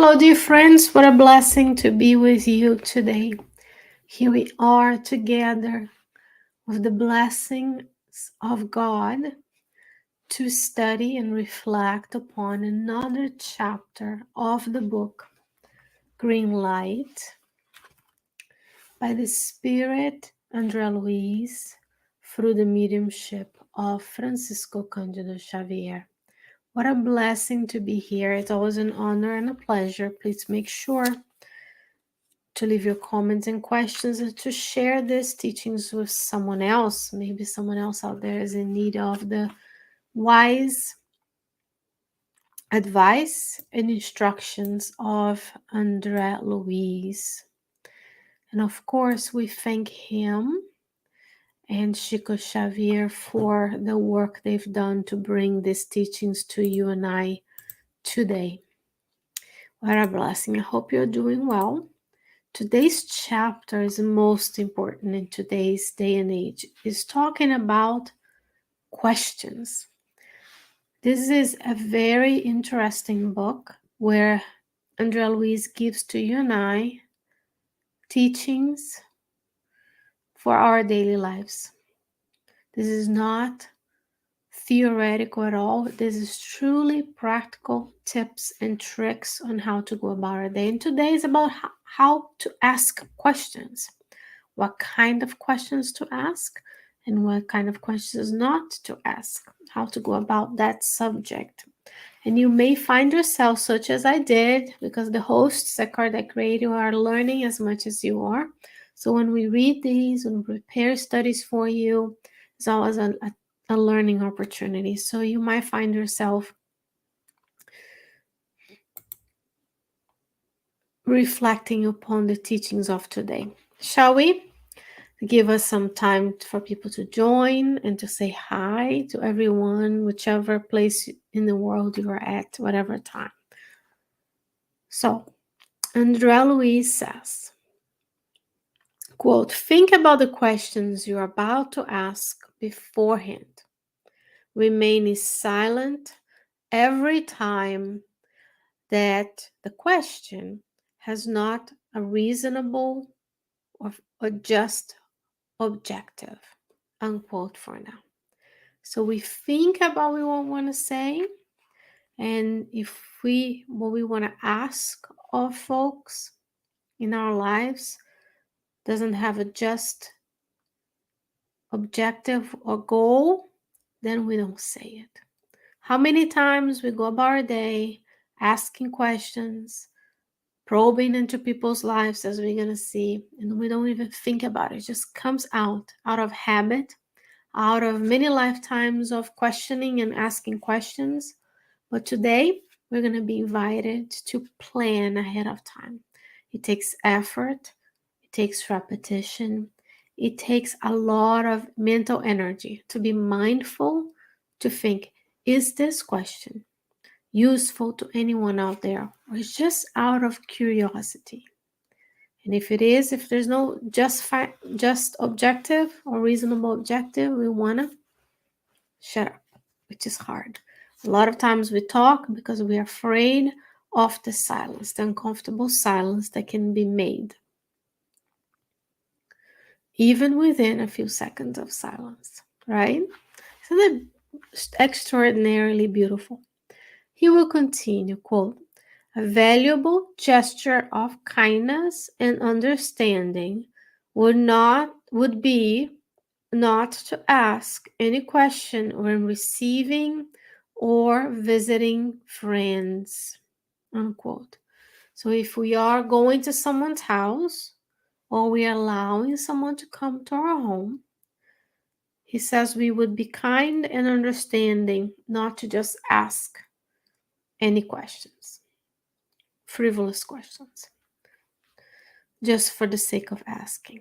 Hello, dear friends. What a blessing to be with you today. Here we are together with the blessings of God to study and reflect upon another chapter of the book Green Light by the Spirit Andrea Luiz through the mediumship of Francisco Candido Xavier. What a blessing to be here. It's always an honor and a pleasure. Please make sure to leave your comments and questions and to share these teachings with someone else. Maybe someone else out there is in need of the wise advice and instructions of André Luiz. And of course, we thank him and Chico Xavier for the work they've done to bring these teachings to you and I today. What a blessing. I hope you're doing well. Today's chapter is most important in today's day and age. It's talking about questions. This is a very interesting book where Andrea Luiz gives to you and I teachings for our daily lives. This is not theoretical at all. This is truly practical tips and tricks on how to go about our day. And today is about how to ask questions, what kind of questions to ask, and what kind of questions not to ask, how to go about that subject. And you may find yourself, such as I did, because the hosts at Kardec Radio are learning as much as you are. So when we read these and prepare studies for you, it's always a learning opportunity. So you might find yourself reflecting upon the teachings of today. Shall we? Give us some time for people to join and to say hi to everyone, whichever place in the world you are at, whatever time. So, Andrea Luiz says, quote, think about the questions you're about to ask beforehand. Remain silent every time that the question has not a reasonable or just objective, unquote, for now. So we think about what we want to say, and if what we want to ask of folks in our lives doesn't have a just objective or goal, then we don't say it. How many times we go about our day asking questions, probing into people's lives, as we're going to see, and we don't even think about it. It just comes out of habit, out of many lifetimes of questioning and asking questions. But today, we're going to be invited to plan ahead of time. It takes effort. It takes repetition. It takes a lot of mental energy to be mindful, to think, is this question useful to anyone out there, or it's just out of curiosity? And if it is, if there's no just objective or reasonable objective, we want to shut up, which is hard. A lot of times we talk because we are afraid of the silence, the uncomfortable silence that can be made, even within a few seconds of silence, right? Isn't that extraordinarily beautiful? He will continue, quote, a valuable gesture of kindness and understanding would be not to ask any question when receiving or visiting friends, unquote. So if we are going to someone's house or we are allowing someone to come to our home, he says we would be kind and understanding, not to just ask any questions, frivolous questions, just for the sake of asking.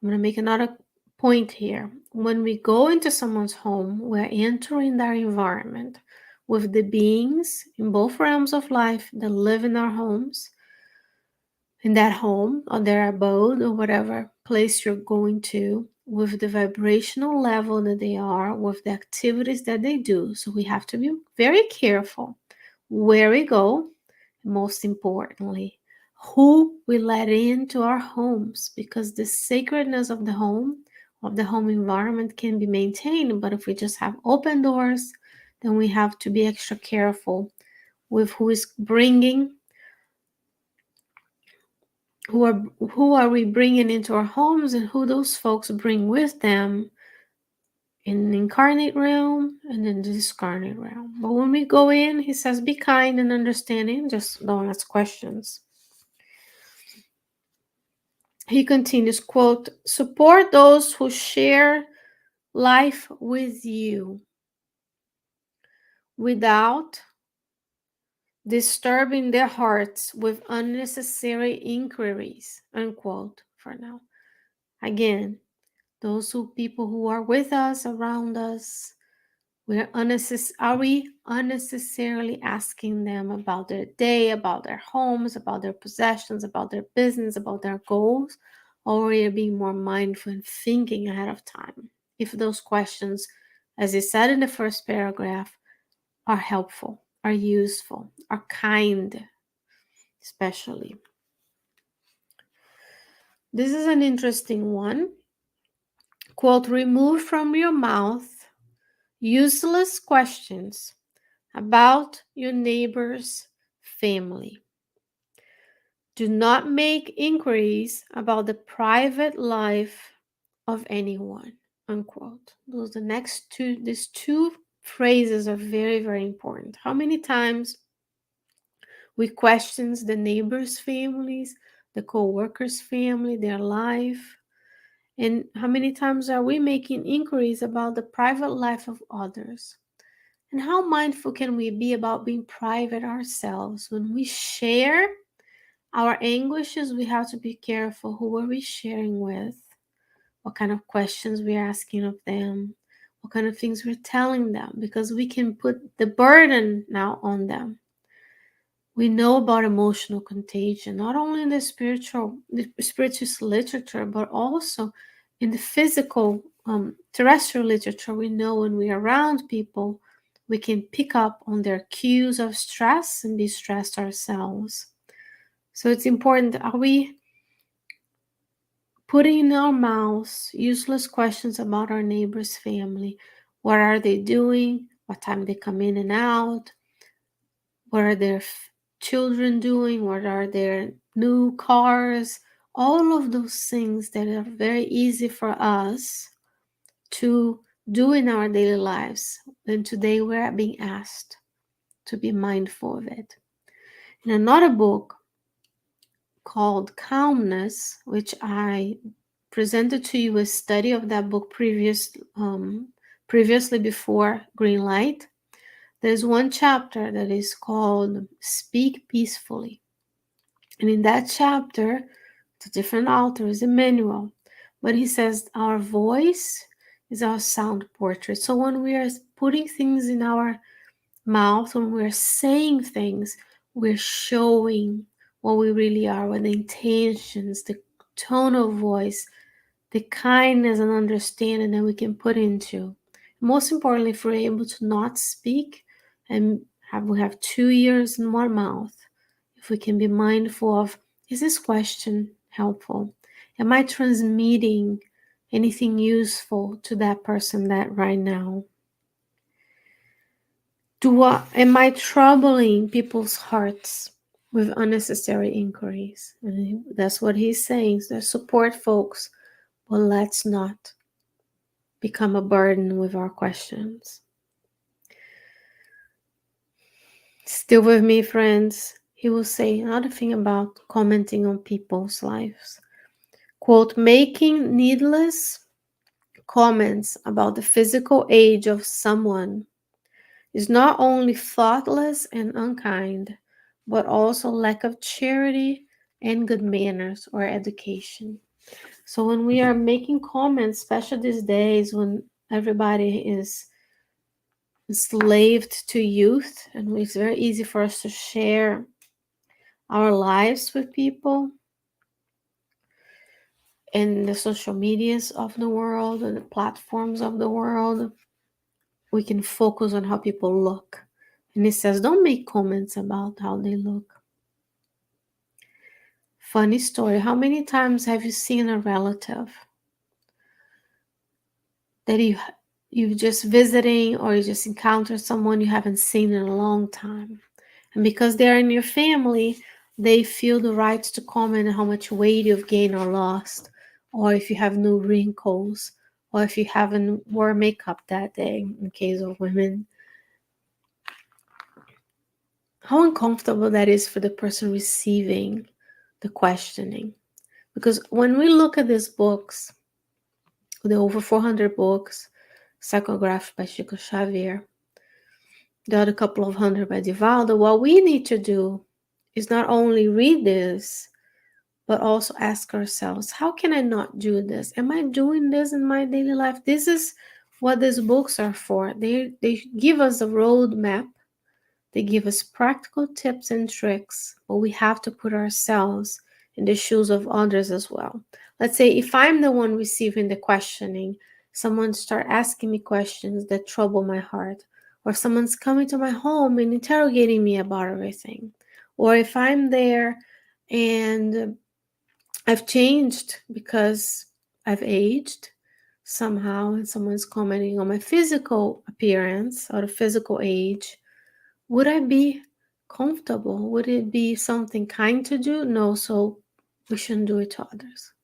I'm going to make another point here. When we go into someone's home, we're entering their environment with the beings in both realms of life that live in our homes, in that home or their abode or whatever place you're going to, with the vibrational level that they are, with the activities that they do. So we have to be very careful where we go, most importantly, who we let into our homes, because the sacredness of the home environment can be maintained, but if we just have open doors, then we have to be extra careful with who are we bringing into our homes, and who those folks bring with them in the incarnate realm and in the discarnate realm. But when we go in, he says, be kind and understanding, just don't ask questions. He continues, quote, support those who share life with you without disturbing their hearts with unnecessary inquiries, unquote, for now. Again, those people who are with us, around us, are we unnecessarily asking them about their day, about their homes, about their possessions, about their business, about their goals? Or are we being more mindful and thinking ahead of time? If those questions, as he said in the first paragraph, are helpful, are useful, are kind, especially. This is an interesting one. Quote, remove from your mouth useless questions about your neighbor's family. Do not make inquiries about the private life of anyone, unquote. These two phrases are very, very important. How many times we question the neighbors' families, the co-workers' family, their life, and how many times are we making inquiries about the private life of others? And how mindful can we be about being private ourselves? When we share our anguishes, we have to be careful. Who are we sharing with? What kind of questions we're asking of them? What kind of things we're telling them? Because we can put the burden now on them. We know about emotional contagion, not only in the spiritual literature, but also in the physical, terrestrial literature. We know when we're around people, we can pick up on their cues of stress and be stressed ourselves. So it's important. Are we putting in our mouths useless questions about our neighbor's family? What are they doing? What time they come in and out? What are their children doing? What are their new cars? All of those things that are very easy for us to do in our daily lives. And today we're being asked to be mindful of it. In another book called Calmness, which I presented to you a study of that book previously before Green Light, there's one chapter that is called Speak Peacefully. And in that chapter, the different authors, Emmanuel, but he says our voice is our sound portrait. So when we are putting things in our mouth, when we're saying things, we're showing what we really are, what the intentions, the tone of voice, the kindness and understanding that we can put into. Most importantly, if we're able to not speak and we have 2 ears and 1 mouth, if we can be mindful of, is this question helpful? Am I transmitting anything useful to that person that right now? Am I troubling people's hearts with unnecessary inquiries? And that's what he's saying. So support folks, but let's not become a burden with our questions. Still with me, friends? He will say another thing about commenting on people's lives. Quote, making needless comments about the physical age of someone is not only thoughtless and unkind, but also lack of charity and good manners or education. So when we are making comments, especially these days when everybody is enslaved to youth, and it's very easy for us to share our lives with people in the social medias of the world and the platforms of the world, we can focus on how people look. And it says, don't make comments about how they look. Funny story. How many times have you seen a relative that you just visiting, or you just encounter someone you haven't seen in a long time? And because they're in your family, they feel the right to comment on how much weight you've gained or lost, or if you have new wrinkles, or if you haven't wore makeup that day, in case of women. How uncomfortable that is for the person receiving the questioning. Because when we look at these books, the over 400 books, psychographed by Chico Xavier, the other couple of hundred by Divaldo, what we need to do is not only read this, but also ask ourselves, how can I not do this? Am I doing this in my daily life? This is what these books are for. They give us a roadmap. They give us practical tips and tricks, but we have to put ourselves in the shoes of others as well. Let's say if I'm the one receiving the questioning, someone start asking me questions that trouble my heart, or someone's coming to my home and interrogating me about everything, or if I'm there and I've changed because I've aged somehow, and someone's commenting on my physical appearance or the physical age, would I be comfortable? Would it be something kind to do? No, so we shouldn't do it to others.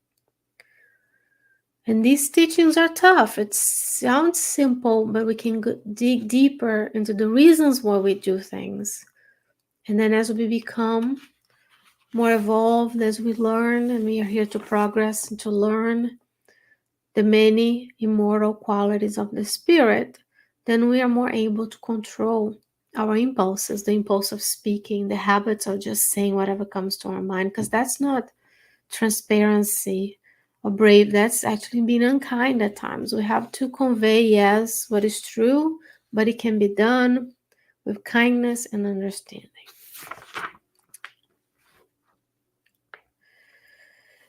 And these teachings are tough. It sounds simple, but we can dig deeper into the reasons why we do things. And then as we become more evolved, as we learn, and we are here to progress and to learn the many immortal qualities of the spirit, then we are more able to control our impulses, the impulse of speaking, the habits of just saying whatever comes to our mind, because that's not transparency or brave. That's actually being unkind at times. We have to convey, yes, what is true, but it can be done with kindness and understanding.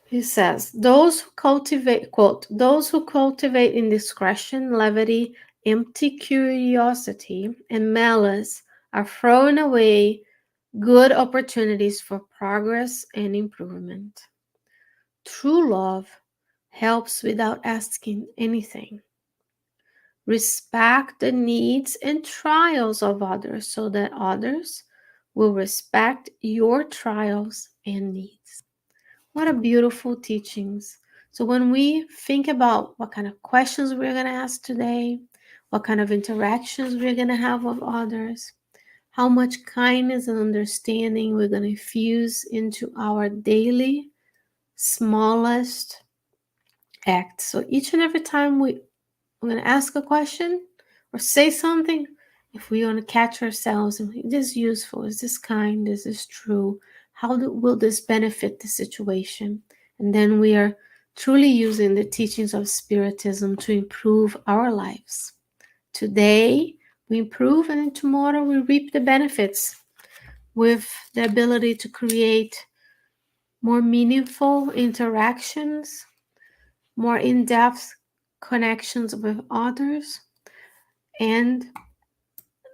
He says, those who cultivate, quote, those who cultivate indiscretion, levity, empty curiosity, and malice are throwing away good opportunities for progress and improvement. True love helps without asking anything. Respect the needs and trials of others so that others will respect your trials and needs. What a beautiful teachings. So when we think about what kind of questions we're going to ask today, what kind of interactions we're going to have with others, how much kindness and understanding we're going to infuse into our daily smallest act. So each and every time we're going to ask a question or say something, if we want to catch ourselves, and is this useful? Is this kind? Is this true? How will this benefit the situation? And then we are truly using the teachings of Spiritism to improve our lives. Today, we improve, and then tomorrow we reap the benefits with the ability to create more meaningful interactions, more in-depth connections with others, and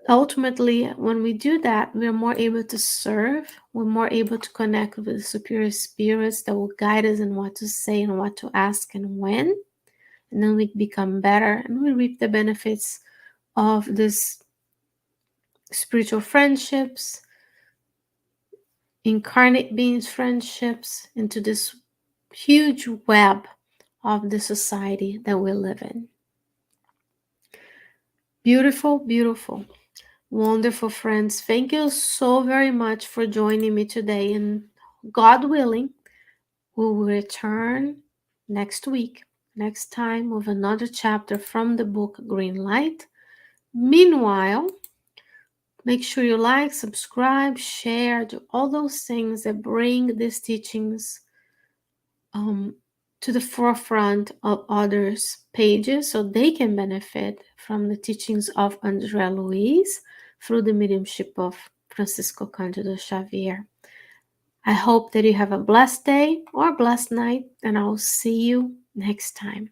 ultimately, when we do that, we're more able to serve, we're more able to connect with the superior spirits that will guide us in what to say and what to ask and when. And then we become better, and we reap the benefits of this spiritual friendships, incarnate beings friendships, into this huge web of the society that we live in. Beautiful, beautiful. Wonderful friends, thank you so very much for joining me today, and God willing, we will return next week, next time, with another chapter from the book Green Light. Meanwhile, make sure you like, subscribe, share, do all those things that bring these teachings to the forefront of others' pages so they can benefit from the teachings of Andrea Luiz through the mediumship of Francisco Candido Xavier. I hope that you have a blessed day or blessed night, and I'll see you next time.